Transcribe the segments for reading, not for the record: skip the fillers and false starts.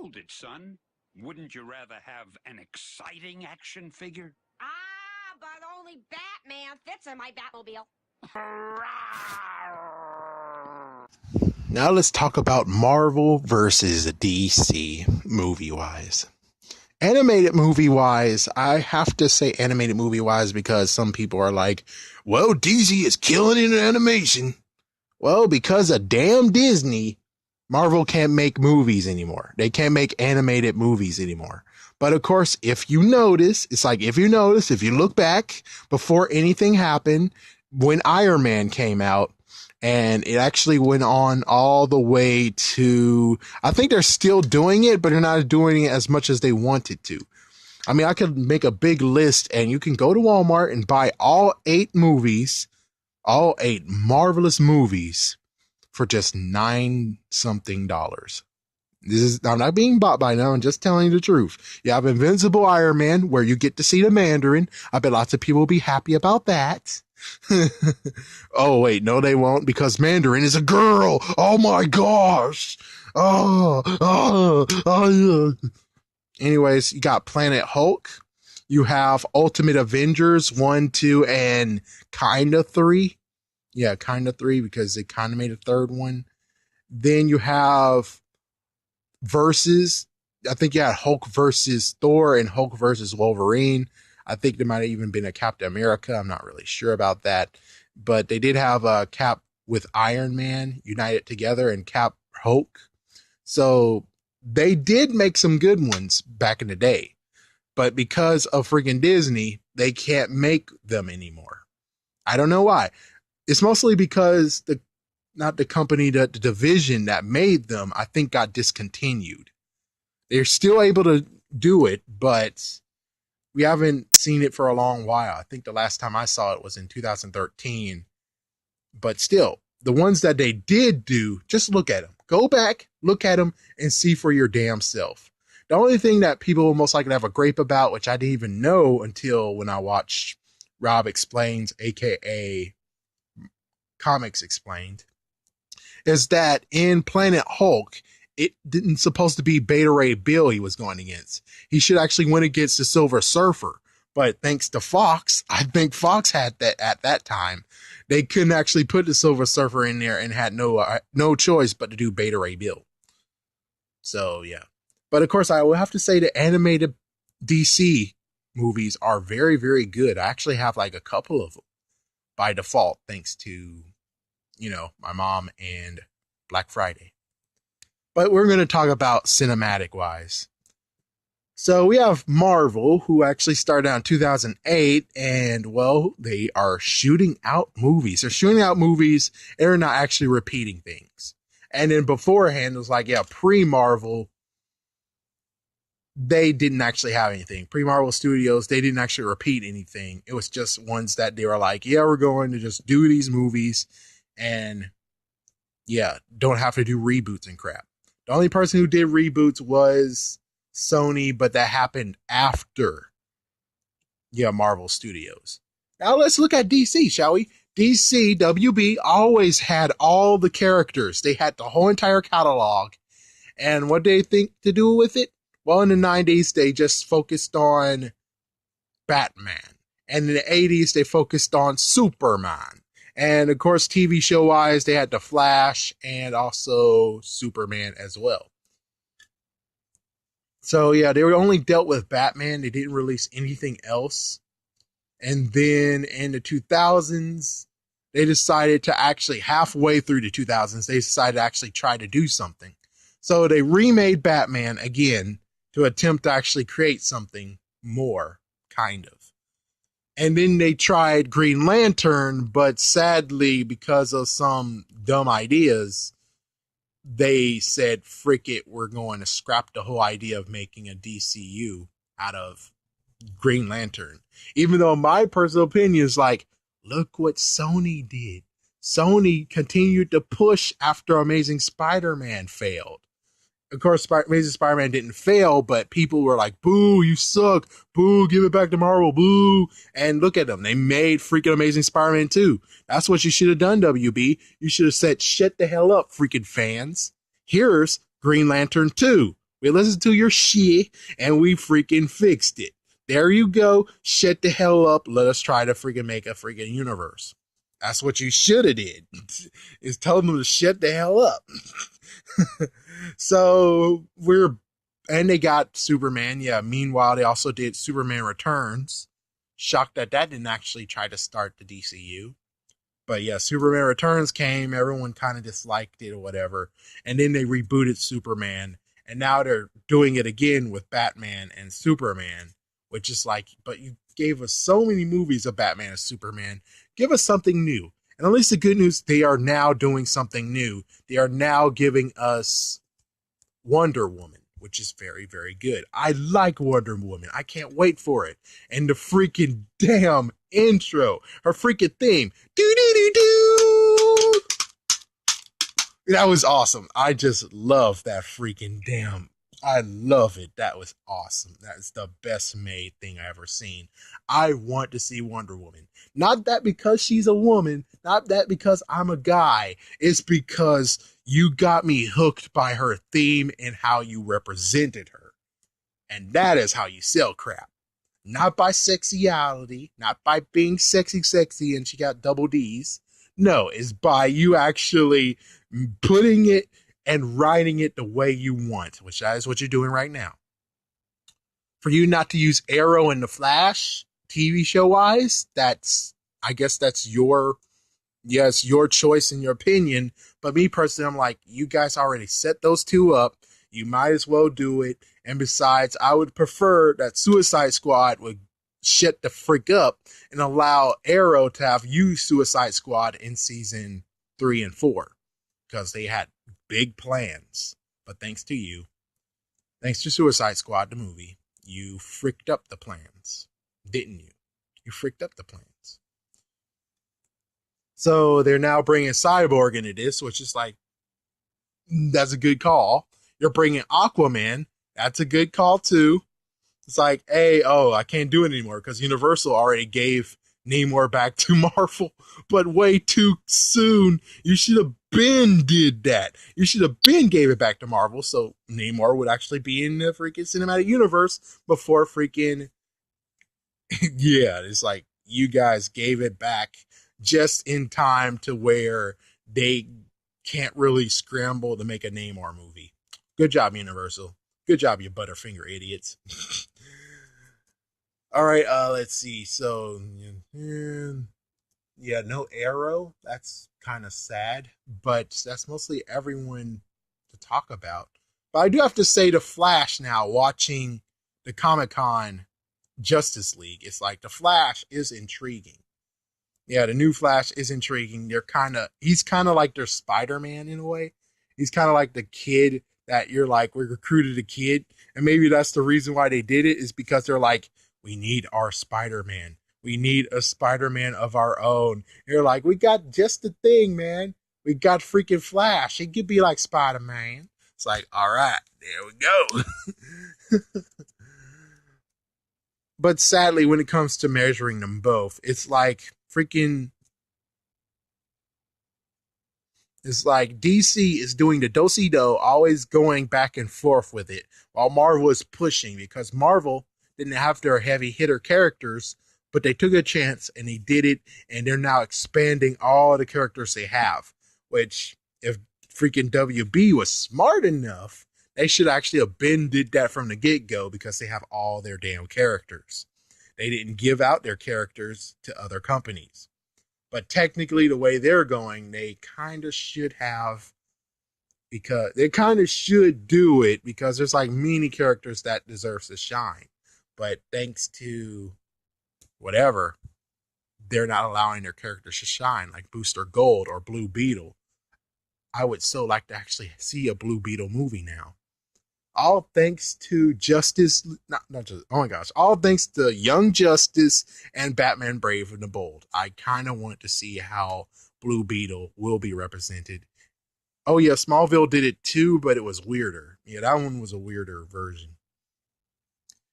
Hold it, son. Wouldn't you rather have an exciting action figure? Ah, but only Batman fits in my Batmobile. Now let's talk about Marvel versus DC movie-wise. Animated movie-wise, I have to say animated movie-wise because some people are like, well, DC is killing it in animation. Well, because of damn Disney, Marvel can't make movies anymore. They can't make animated movies anymore. But of course, if you notice, if you look back before anything happened, when Iron Man came out, and it actually went on all the way to, I think they're still doing it, but they're not doing it as much as they wanted to. I mean, I could make a big list and you can go to Walmart and buy all 8 movies, all 8 marvelous movies for just $9 something. I'm not being bought by now. I'm just telling you the truth. You have Invincible Iron Man where you get to see the Mandarin. I bet lots of people will be happy about that. Oh, wait, no, they won't because Mandarin is a girl. Oh my gosh. Anyways, you got Planet Hulk. You have Ultimate Avengers 1, 2, and kinda 3. Yeah, kinda 3 because they kind of made a third one. Then you have versus, I think you had Hulk versus Thor and Hulk versus Wolverine. I think there might have even been a Captain America. I'm not really sure about that. But they did have a Cap with Iron Man united together and Cap Hulk. So they did make some good ones back in the day. But because of freaking Disney, they can't make them anymore. I don't know why. It's mostly because not the company, the division that made them, I think got discontinued. They're still able to do it, but we haven't seen it for a long while. I think the last time I saw it was in 2013. But still, the ones that they did do, just look at them. Go back, look at them, and see for your damn self. The only thing that people will most likely have a gripe about, which I didn't even know until when I watched Rob Explains, aka Comics Explained, is that in Planet Hulk, it didn't supposed to be Beta Ray Bill he was going against. He should actually win against the Silver Surfer. But thanks to Fox, I think Fox had that at that time. They couldn't actually put the Silver Surfer in there and had no choice but to do Beta Ray Bill. So, yeah. But of course, I will have to say the animated DC movies are very, very good. I actually have like a couple of them by default, thanks to, my mom and Black Friday. But we're going to talk about cinematic wise. So we have Marvel, who actually started out in 2008, and well, they are shooting out movies. They're shooting out movies, and they're not actually repeating things. And then beforehand, it was like, pre-Marvel, they didn't actually have anything. Pre-Marvel Studios, they didn't actually repeat anything. It was just ones that they were like, we're going to just do these movies, and don't have to do reboots and crap. The only person who did reboots was Sony, but that happened after Marvel Studios. Now let's look at DC, shall we? DC, WB always had all the characters. They had the whole entire catalog. And what did they think to do with it? Well, in the 90s, they just focused on Batman. And in the 80s, they focused on Superman. And of course, TV show wise, they had The Flash and also Superman as well. So they were only dealt with Batman. They didn't release anything else. And then in the 2000s, they decided to actually, halfway through the 2000s, they decided to actually try to do something. So they remade Batman again to attempt to actually create something more, kind of. And then they tried Green Lantern, but sadly, because of some dumb ideas, they said, frick it, we're going to scrap the whole idea of making a DCU out of Green Lantern. Even though my personal opinion is like, look what Sony did. Sony continued to push after Amazing Spider-Man failed. Of course, Amazing Spider-Man didn't fail, but people were like, boo, you suck. Boo, give it back to Marvel. Boo. And look at them. They made freaking Amazing Spider-Man 2. That's what you should have done, WB. You should have said, shut the hell up, freaking fans. Here's Green Lantern 2 We listened to your shit and we freaking fixed it. There you go. Shut the hell up. Let us try to freaking make a freaking universe. That's what you should have did. Is tell them to shut the hell up. So and they got Superman. Yeah. Meanwhile, they also did Superman Returns. Shocked that didn't actually try to start the DCU. But yeah, Superman Returns came. Everyone kind of disliked it or whatever. And then they rebooted Superman. And now they're doing it again with Batman and Superman, which is like, but you gave us so many movies of Batman and Superman. Give us something new. And at least the good news, they are now doing something new. They are now giving us Wonder Woman, which is very, very good. I like Wonder Woman. I can't wait for it. And the freaking damn intro, her freaking theme. Do-do-do-do! That was awesome. I just love that freaking damn. I love it. That was awesome. That is the best made thing I ever seen. I want to see Wonder Woman. Not that because she's a woman, not that because I'm a guy. It's because you got me hooked by her theme and how you represented her. And that is how you sell crap. Not by sexuality, not by being sexy, and she got double D's. No, it's by you actually putting it and writing it the way you want, which that is what you're doing right now. For you not to use Arrow and the Flash, TV show wise, I guess that's your choice and your opinion. But me personally, I'm like, you guys already set those two up. You might as well do it. And besides, I would prefer that Suicide Squad would shut the freak up and allow Arrow to have used Suicide Squad in season 3 and 4. Because they had big plans. But thanks to you, thanks to Suicide Squad, the movie, you fricked up the plans. Didn't you? You fricked up the plans. So they're now bringing Cyborg into this, which is like, that's a good call. You're bringing Aquaman. That's a good call too. It's like, hey, I can't do it anymore because Universal already gave Namor back to Marvel, but way too soon. You should have been did that. You should have been gave it back to Marvel so Namor would actually be in the freaking cinematic universe before freaking yeah, it's like you guys gave it back just in time to where they can't really scramble to make a Namor movie. Good job, Universal. Good job, you Butterfinger idiots. All right, let's see. So, yeah, no Arrow. That's kind of sad, but that's mostly everyone to talk about. But I do have to say, The Flash now, watching the Comic-Con Justice League, it's like The Flash is intriguing. Yeah, the new Flash is intriguing. He's kind of like their Spider-Man in a way. He's kind of like the kid that you're like, we recruited a kid. And maybe that's the reason why they did it, is because they're like, we need our Spider-Man. We need a Spider-Man of our own. And you're like, we got just the thing, man. We got freaking Flash. He could be like Spider-Man. It's like, all right, there we go. But sadly, when it comes to measuring them both, it's like DC is doing the do-si-do, always going back and forth with it, while Marvel is pushing, because Marvel didn't have their heavy hitter characters, but they took a chance and they did it, and they're now expanding all the characters they have, which if freaking WB was smart enough, they should actually have been did that from the get-go, because they have all their damn characters. They didn't give out their characters to other companies. But technically, the way they're going, they kind of should have, because they kind of should do it, because there's like many characters that deserves to shine. But thanks to whatever, they're not allowing their characters to shine, like Booster Gold or Blue Beetle. I would so like to actually see a Blue Beetle movie now. All thanks to Justice, not just, oh my gosh, all thanks to Young Justice and Batman Brave and the Bold. I kind of want to see how Blue Beetle will be represented. Oh yeah, Smallville did it too, but it was weirder. Yeah, that one was a weirder version.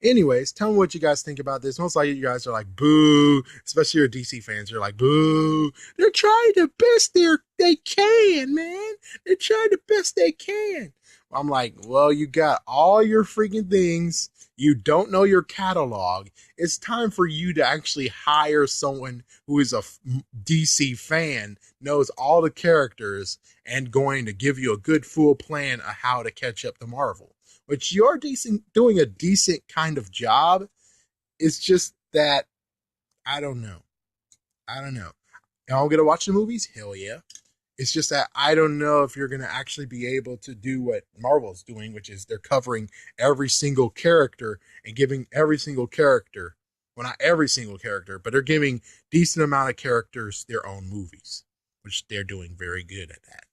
Anyways, tell me what you guys think about this. Most likely you guys are like, boo, especially your DC fans. You're like, boo. They're trying the best they can, man. They're trying the best they can. I'm like, well, you got all your freaking things. You don't know your catalog. It's time for you to actually hire someone who is a DC fan, knows all the characters, and going to give you a good full plan of how to catch up to Marvel. Which you're doing a decent kind of job. It's just that I don't know. I don't know. Am I gonna watch the movies? Hell yeah. It's just that I don't know if you're going to actually be able to do what Marvel's doing, which is they're covering every single character and giving every single character, well, not every single character, but they're giving decent amount of characters their own movies, which they're doing very good at that.